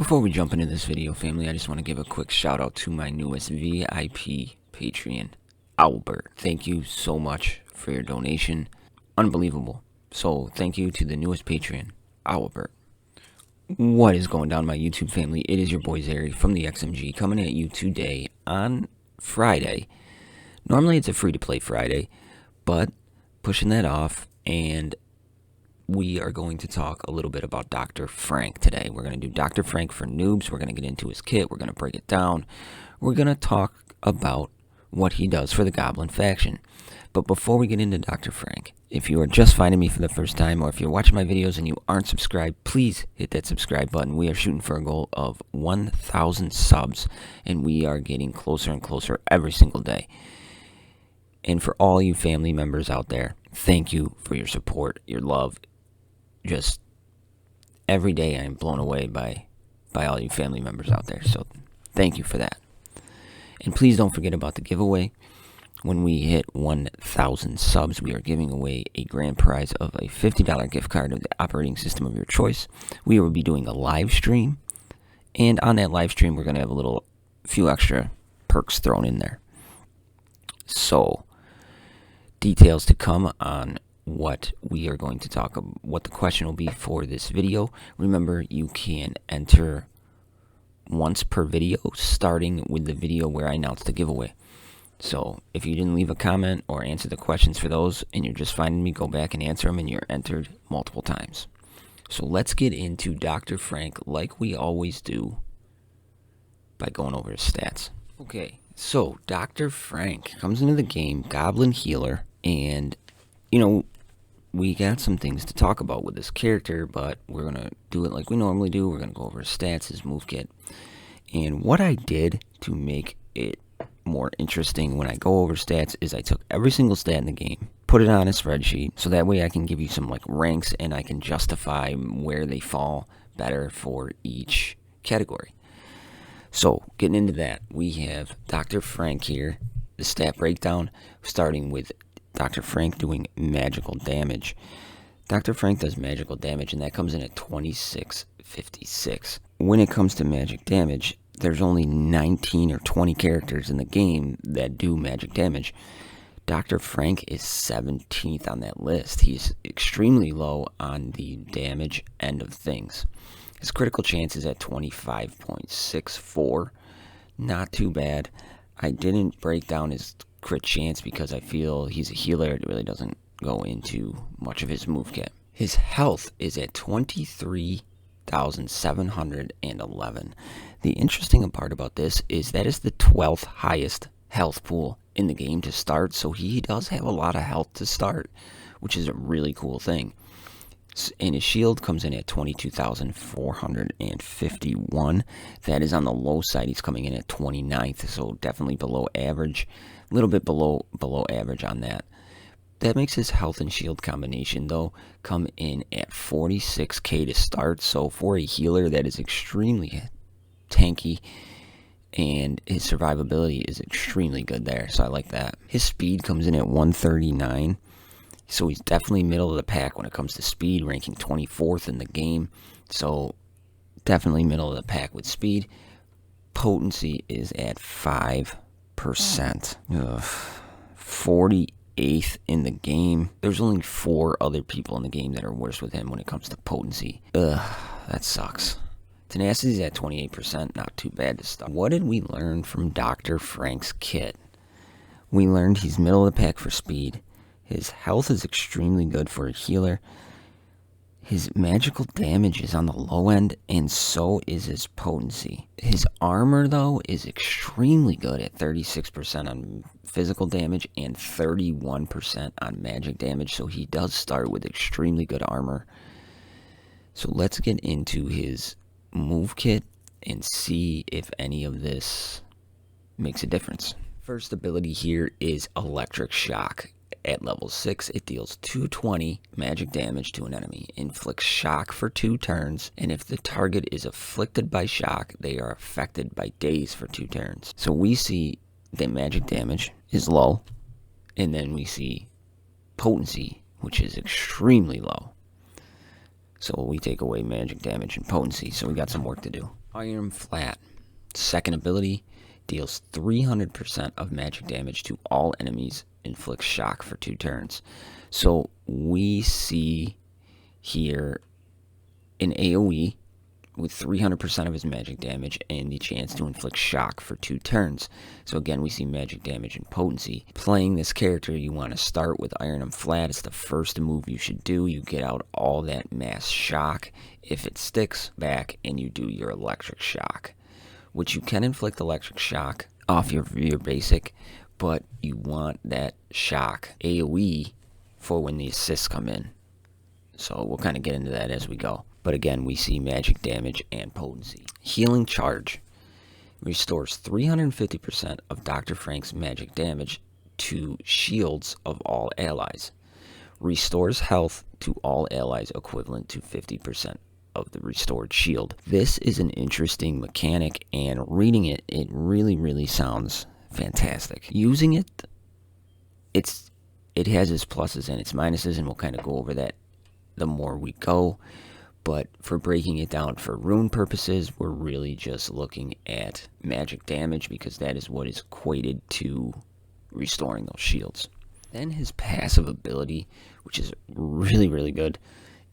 Before we jump into this video, family, I just want to give a quick shout out to my newest VIP Patreon, Albert. Thank you so much for your donation. Unbelievable. So thank you to the newest Patreon, Albert. What is going down, my YouTube family? It is your boy Zary from the XMG coming at you today on Friday. Normally it's a free-to-play Friday, but pushing that off, and we are going to talk a little bit about Dr. Frank today. We're going to do Dr. Frank for noobs. We're going to get into his kit. We're going to break it down. We're going to talk about what he does for the Goblin faction. But before we get into Dr. Frank, if you are just finding me for the first time, or if you're watching my videos and you aren't subscribed, please hit that subscribe button. We are shooting for a goal of 1,000 subs, and we are getting closer and closer every single day. And for all you family members out there, thank you for your support, your love. Just every day I am blown away by all you family members out there. So thank you for that. And please don't forget about the giveaway. When we hit 1,000 subs, we are giving away a grand prize of a $50 gift card of the operating system of your choice. We will be doing a live stream. And on that live stream, we're going to have a few extra perks thrown in there. So, details to come on what we are going to talk about, what the question will be for this video. Remember, you can enter once per video, starting with the video where I announced the giveaway. So if you didn't leave a comment or answer the questions for those and you're just finding me, go back and answer them, and you're entered multiple times. So let's get into Dr. Frank like we always do by going over his stats. Okay, so Dr. Frank comes into the game, Goblin healer, and you know, we got some things to talk about with this character, but we're going to do it like we normally do. We're going to go over his stats, his move kit. And what I did to make it more interesting when I go over stats is I took every single stat in the game, put it on a spreadsheet, so that way I can give you some like ranks and I can justify where they fall better for each category. So getting into that, we have Dr. Frank here, the stat breakdown, starting with Dr. Frank doing magical damage. Dr. Frank does magical damage, and that comes in at 2656. When it comes to magic damage, there's only 19 or 20 characters in the game that do magic damage. Dr. Frank is 17th on that list. He's extremely low on the damage end of things. His critical chance is at 25.64. Not too bad. I didn't break down his crit chance because I feel he's a healer. It really doesn't go into much of his move kit. His health is at 23,711. The interesting part about this is that is the 12th highest health pool in the game to start, so he does have a lot of health to start, which is a really cool thing. And his shield comes in at 22,451. That is on the low side. He's coming in at 29th, so definitely below average. A little bit below average on that. That makes his health and shield combination, though, come in at 46k to start. So for a healer, that is extremely tanky, and his survivability is extremely good there. So I like that. His speed comes in at 139. So he's definitely middle of the pack when it comes to speed, ranking 24th in the game. So definitely middle of the pack with speed. Potency is at 5%. 48th in the game. There's only 4 other people in the game that are worse with him when it comes to potency. That sucks. Tenacity is at 28%. Not too bad to start. What did we learn from Dr. Frank's kit? We learned he's middle of the pack for speed. His health is extremely good for a healer. His magical damage is on the low end, and so is his potency. His armor, though, is extremely good at 36% on physical damage and 31% on magic damage, so he does start with extremely good armor. So let's get into his move kit and see if any of this makes a difference. First ability here is Electric Shock. At level 6, it deals 220 magic damage to an enemy, inflicts shock for 2 turns, and if the target is afflicted by shock, they are affected by daze for 2 turns. So we see that magic damage is low, and then we see potency, which is extremely low. So we take away magic damage and potency, so we got some work to do. Iron Flat. Second ability, deals 300% of magic damage to all enemies, inflicts shock for 2 turns. So we see here an AoE with 300% of his magic damage and the chance to inflict shock for 2 turns. So again, we see magic damage and potency. Playing this character, you want to start with Iron Flat. It's the first move you should do. You get out all that mass shock. If it sticks back, and you do your electric shock, which you can inflict electric shock off your basic, but you want that shock AoE for when the assists come in. So we'll kind of get into that as we go. But again, we see magic damage and potency. Healing Charge restores 350% of Dr. Frank's magic damage to shields of all allies. Restores health to all allies equivalent to 50% of the restored shield. This is an interesting mechanic, and reading it, it really sounds fantastic. Using it, it has its pluses and its minuses, and we'll kind of go over that the more we go. But for breaking it down for rune purposes, we're really just looking at magic damage, because that is what is equated to restoring those shields. Then his passive ability, which is really good,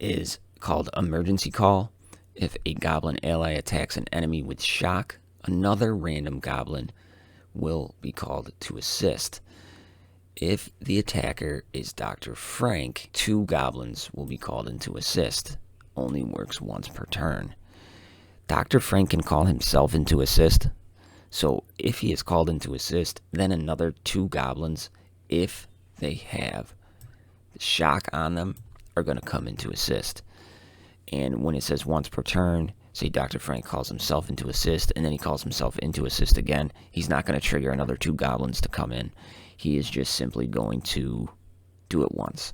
is called Emergency Call. If a goblin ally attacks an enemy with shock, another random goblin will be called to assist. If the attacker is Dr. Frank, 2 goblins will be called in to assist. Only works once per turn. Dr. Frank can call himself in to assist. So if he is called in to assist, then another 2 goblins, if they have the shock on them, are going to come in to assist. And when it says once per turn, say Dr. Frank calls himself into assist, and then he calls himself into assist again, he's not going to trigger another 2 goblins to come in. He is just simply going to do it once.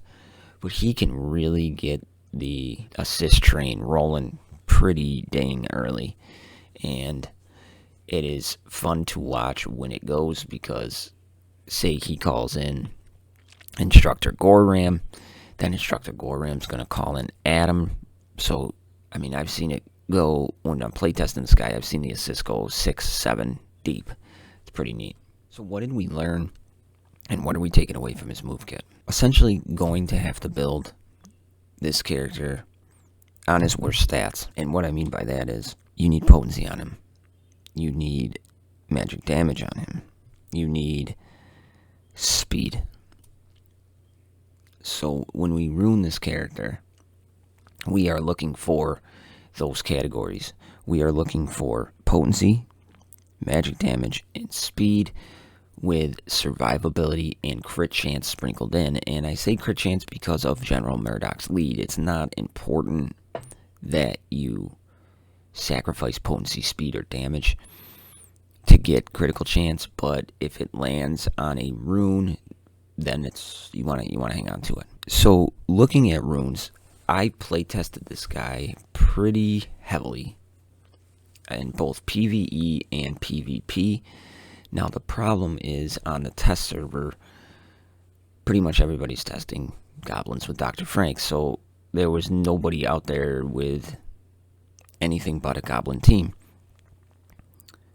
But he can really get the assist train rolling pretty dang early. And it is fun to watch when it goes, because say he calls in Instructor Goram, then Instructor Goram's going to call in Adam. So, I mean, I've seen it go, when I'm playtesting this guy, I've seen the assist go 6, 7 deep. It's pretty neat. So what did we learn, and what are we taking away from his move kit? Essentially going to have to build this character on his worst stats. And what I mean by that is, you need potency on him. You need magic damage on him. You need speed. So when we rune this character, we are looking for those categories. We are looking for potency, magic damage, and speed, with survivability and crit chance sprinkled in. And I say crit chance because of General Murdoch's lead. It's not important that you sacrifice potency, speed, or damage to get critical chance, but if it lands on a rune, then it's you want to hang on to it. So looking at runes, I playtested this guy pretty heavily in both PvE and PvP. Now the problem is, on the test server, pretty much everybody's testing goblins with Dr. Frank, so there was nobody out there with anything but a goblin team.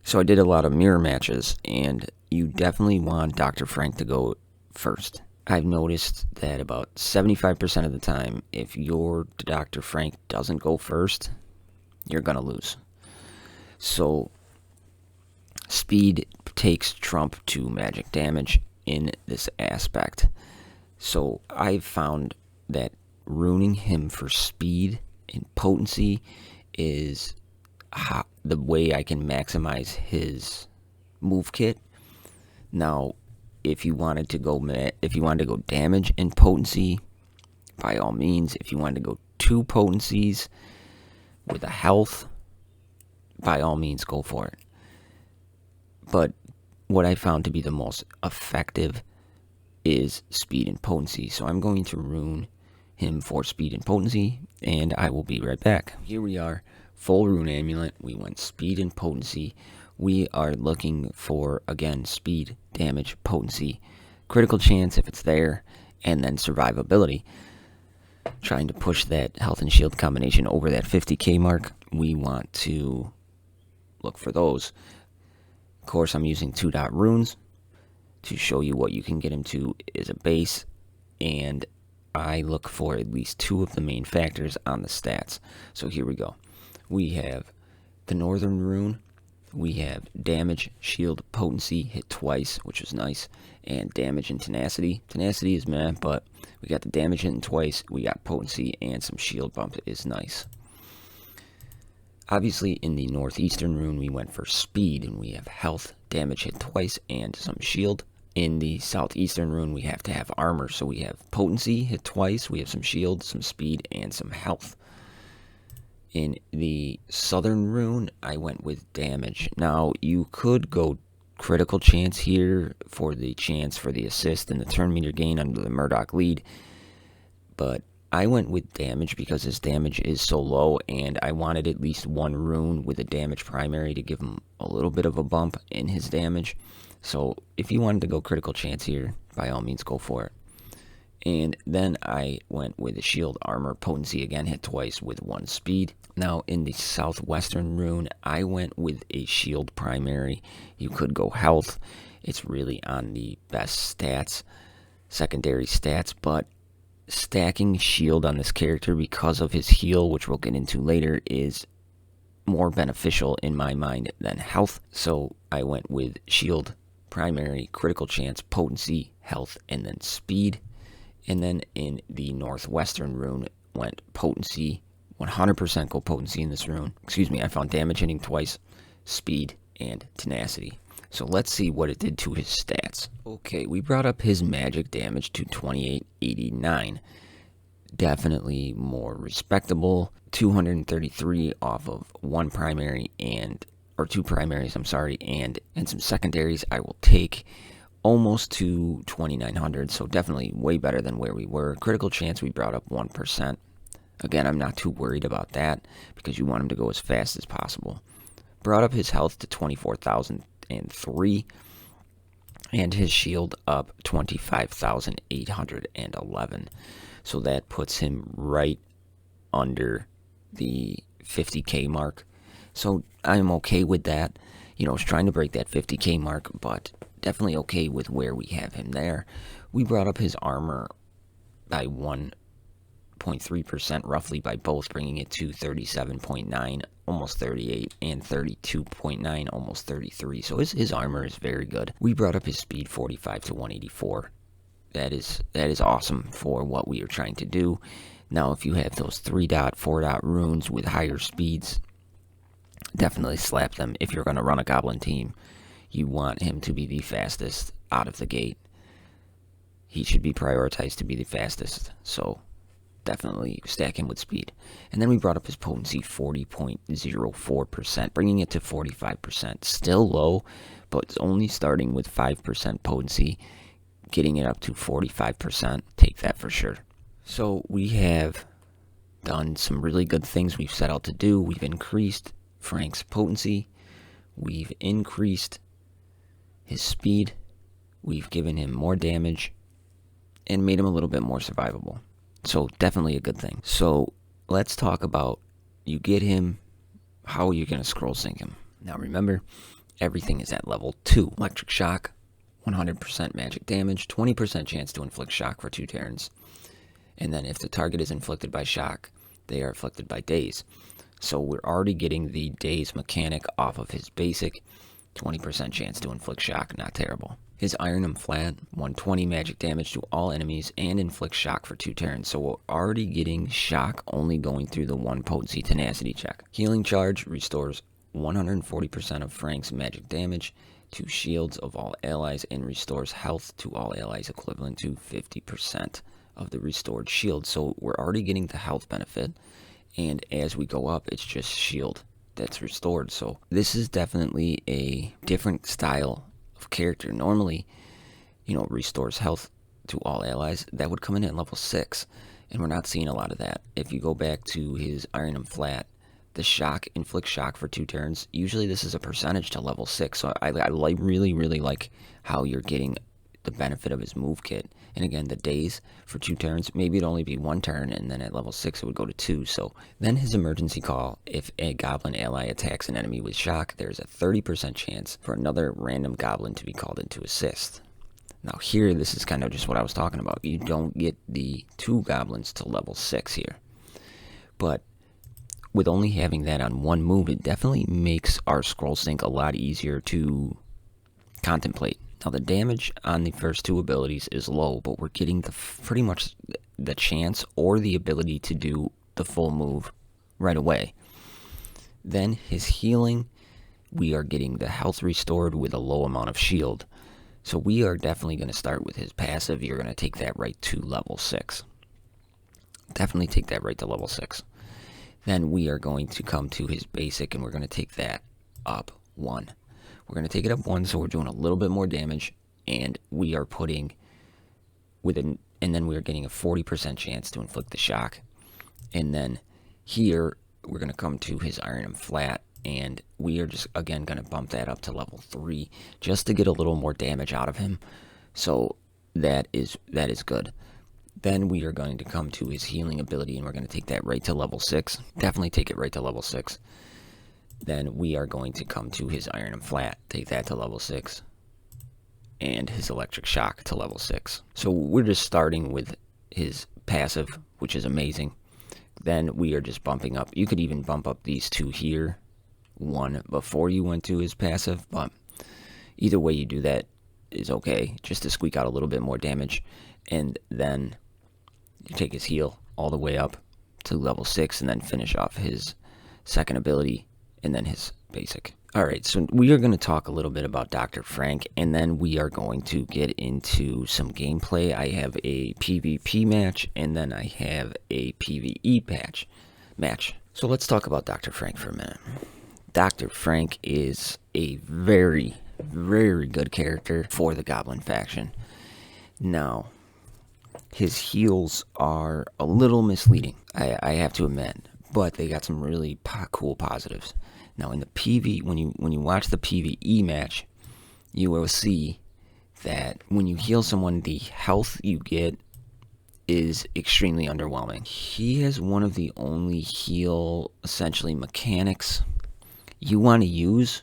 So I did a lot of mirror matches, and you definitely want Dr. Frank to go first. I've noticed that about 75% of the time, if your Dr. Frank doesn't go first, you're going to lose. So speed takes trump to magic damage in this aspect. So I've found that ruining him for speed and potency is the way I can maximize his move kit. Now, if you wanted to go damage and potency, by all means. If you wanted to go 2 potencies with a health, by all means, go for it. But what I found to be the most effective is speed and potency. So I'm going to rune him for speed and potency, and I will be right back. Here we are, full rune amulet. We went speed and potency. We are looking for, again, speed, damage, potency, critical chance if it's there, and then survivability. Trying to push that health and shield combination over that 50k mark. We want to look for those. Of course, I'm using 2-dot runes to show you what you can get him to as a base, and I look for at least 2 of the main factors on the stats. So here we go. We have the northern rune, we have damage, shield, potency, hit twice, which is nice, and damage and tenacity. Tenacity is meh, but we got the damage hitting twice, we got potency, and some shield bump is nice. Obviously, in the northeastern rune, we went for speed, and we have health, damage hit twice, and some shield. In the southeastern rune, we have to have armor, so we have potency hit twice, we have some shield, some speed, and some health. In the southern rune, I went with damage. Now, you could go critical chance here for the chance for the assist and the turn meter gain under the Murdoch lead, but I went with damage because his damage is so low, and I wanted at least 1 rune with a damage primary to give him a little bit of a bump in his damage. So if you wanted to go critical chance here, by all means go for it. And then I went with a shield, armor, potency, again hit twice with 1 speed. Now in the southwestern rune, I went with a shield primary. You could go health. It's really on the best stats, secondary stats, but stacking shield on this character because of his heal, which we'll get into later, is more beneficial in my mind than health. So I went with shield primary, critical chance, potency, health, and then speed. And then in the northwestern rune went potency, 100% go potency in this rune. Excuse me, I found damage hitting twice, speed, and tenacity. So let's see what it did to his stats. Okay, we brought up his magic damage to 2889. Definitely more respectable. 233 off of 1 primary or 2 primaries, I'm sorry, and some secondaries I will take. Almost to 2900, so definitely way better than where we were. Critical chance we brought up 1%. Again, I'm not too worried about that because you want him to go as fast as possible. Brought up his health to 24,003 and his shield up 25,811. So that puts him right under the 50k mark. So I'm okay with that. You know, I was trying to break that 50k mark, but definitely okay with where we have him there. We brought up his armor by 1.3% roughly by both, bringing it to 37.9, almost 38, and 32.9, almost 33. So his armor is very good. We brought up his speed 45 to 184. That is awesome for what we are trying to do. Now, if you have those 3-dot, 4-dot runes with higher speeds, definitely slap them. If you're going to run a goblin team, you want him to be the fastest out of the gate. He should be prioritized to be the fastest, so definitely stack him with speed. And then we brought up his potency 40.04%, bringing it to 45%. Still low, but it's only starting with 5% potency, getting it up to 45%. Take that for sure. So we have done some really good things we've set out to do. We've increased Frank's potency. We've increased his speed. We've given him more damage and made him a little bit more survivable. So definitely a good thing. So let's talk about, you get him, how are you going to scroll sync him? Now remember, everything is at level 2. Electric shock, 100% magic damage, 20% chance to inflict shock for 2 turns. And then if the target is inflicted by shock, they are afflicted by daze. So we're already getting the daze mechanic off of his basic. 20% chance to inflict shock, not terrible. His Iron and Flat, 120 magic damage to all enemies and inflict shock for 2 turns. So we're already getting shock only going through the 1 potency tenacity check. Healing Charge restores 140% of Frank's magic damage to shields of all allies and restores health to all allies equivalent to 50% of the restored shield. So we're already getting the health benefit, and as we go up, it's just shield that's restored. So this is definitely a different style of character. Normally, restores health to all allies. That would come in at level 6, and we're not seeing a lot of that. If you go back to his Iron and Flat, the shock inflicts shock for 2 turns. Usually this is a percentage to level 6, so I really like how you're getting the benefit of his move kit. And again, the days for 2 turns, maybe it'd only be 1 turn, and then at level 6 it would go to 2. So then his emergency call, if a goblin ally attacks an enemy with shock, there's a 30% chance for another random goblin to be called in to assist. Now here, this is kind of just what I was talking about. You don't get the 2 goblins to level 6 here. But with only having that on 1 move, it definitely makes our scroll sync a lot easier to contemplate. Now the damage on the first 2 abilities is low, but we're getting pretty much the chance or the ability to do the full move right away. Then his healing, we are getting the health restored with a low amount of shield. So we are definitely going to start with his passive. You're going to take that right to level 6. Definitely take that right to level 6. Then we are going to come to his basic, and we're going to take that up 1. We're going to take it up 1, so we're doing a little bit more damage, and we are putting and then we are getting a 40% chance to inflict the shock. And then here we're going to come to his iron and flat, and we are just again going to bump that up to level 3 just to get a little more damage out of him. So that is good. Then we are going to come to his healing ability, and we're going to take that right to level 6. Definitely take it right to level 6. Then we are going to come to his iron and flat, take that to level 6, and his electric shock to level 6. So we're just starting with his passive, which is amazing. Then we are just bumping up. You could even bump up these 2 here, 1 before you went to his passive, but either way you do that is okay, just to squeak out a little bit more damage. And then you take his heal all the way up to level 6, and then finish off his second ability, and then his basic. Alright, so we are going to talk a little bit about Dr. Frank, and then we are going to get into some gameplay. I have a PvP match, and then I have a PvE match. So let's talk about Dr. Frank for a minute. Dr. Frank is a very, very good character for the Goblin faction. Now, his heals are a little misleading, I have to admit, but they got some really cool positives. Now in the when you watch the PvE match, you will see that when you heal someone, the health you get is extremely underwhelming. He has one of the only heal, essentially, mechanics you want to use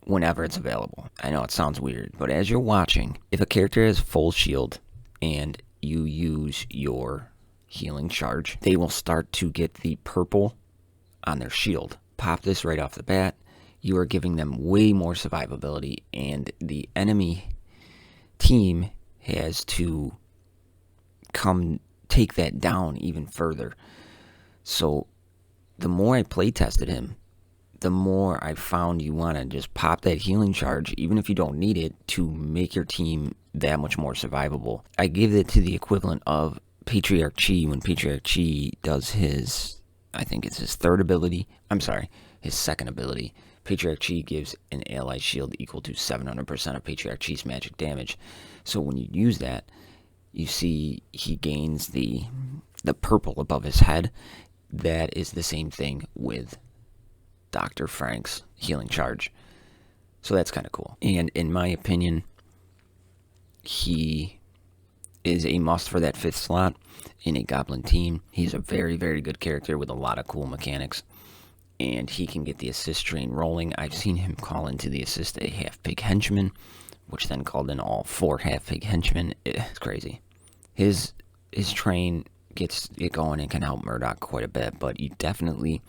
whenever it's available. I know it sounds weird, but as you're watching, if a character has full shield and you use your healing charge, they will start to get the purple on their shield. Pop this right off the bat. You are giving them way more survivability, and the enemy team has to come take that down even further. So the more I play tested him, the more I found you want to just pop that healing charge, even if you don't need it, to make your team that much more survivable. I give it to the equivalent of Patriarch Chi, when Patriarch Chi does his, I think it's his third ability. I'm sorry, his second ability. Patriarch Chi gives an ally shield equal to 700% of Patriarch Chi's magic damage. So when you use that, you see he gains the purple above his head. That is the same thing with Dr. Frank's healing charge. So that's kind of cool. And in my opinion, he is a must for that 5th slot in a Goblin team. He's a very, very good character with a lot of cool mechanics, and he can get the assist train rolling. I've seen him call into the assist a half-pig henchman, which then called in all 4 half-pig henchmen. It's crazy. His train gets it going and can help Murdoch quite a bit, but you definitely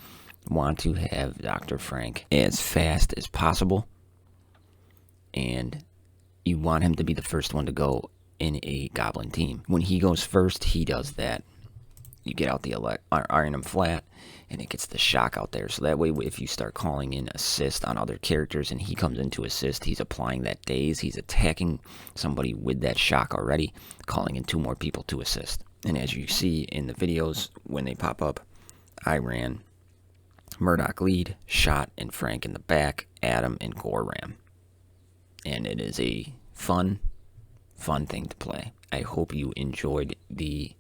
want to have Dr. Frank as fast as possible, and you want him to be the first one to go in a Goblin team. When he goes first, he does that. You get out the iron and flat, and it gets the shock out there. So that way, if you start calling in assist on other characters and he comes in to assist, he's applying that daze. He's attacking somebody with that shock already, calling in 2 more people to assist. And as you see in the videos, when they pop up, I ran Murdoch lead, Shot and Frank in the back, Adam and Gore ram. And it is a fun thing to play. I hope you enjoyed the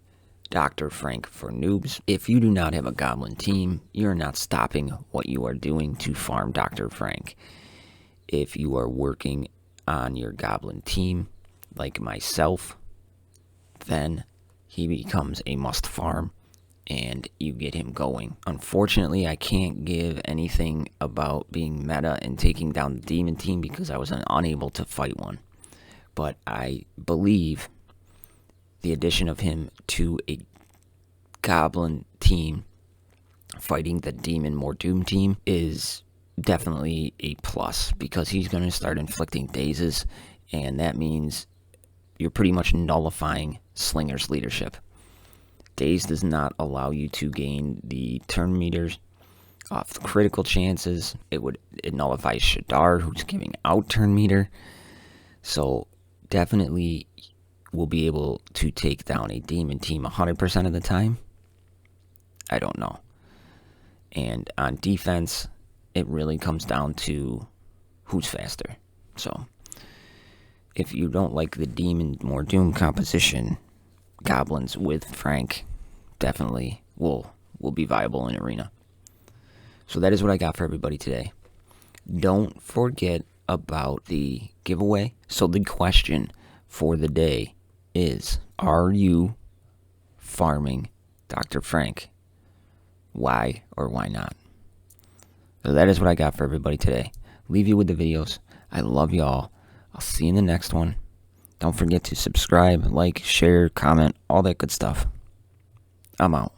Dr. Frank for noobs. If you do not have a Goblin team, you're not stopping what you are doing to farm Dr. Frank. If you are working on your Goblin team, like myself, then he becomes a must farm and you get him going. Unfortunately, I can't give anything about being meta and taking down the demon team because I was unable to fight one. But I believe the addition of him to a goblin team fighting the demon more doom team is definitely a plus, because he's going to start inflicting dazes, and that means you're pretty much nullifying Slinger's leadership. Daze does not allow you to gain the turn meters off the critical chances. It nullifies Shadar, who's giving out turn meter. So definitely will be able to take down a demon team 100% of the time. I don't know. And on defense, it really comes down to who's faster. So if you don't like the demon more doom composition, Goblins with Frank definitely will be viable in arena. So that is what I got for everybody today. Don't forget about the giveaway. So the question for the day is, are you farming Dr. Frank? Why or why not? So that is what I got for everybody today. Leave you with the videos. I love y'all. I'll see you in the next one. Don't forget to subscribe, like, share, comment, all that good stuff. I'm out.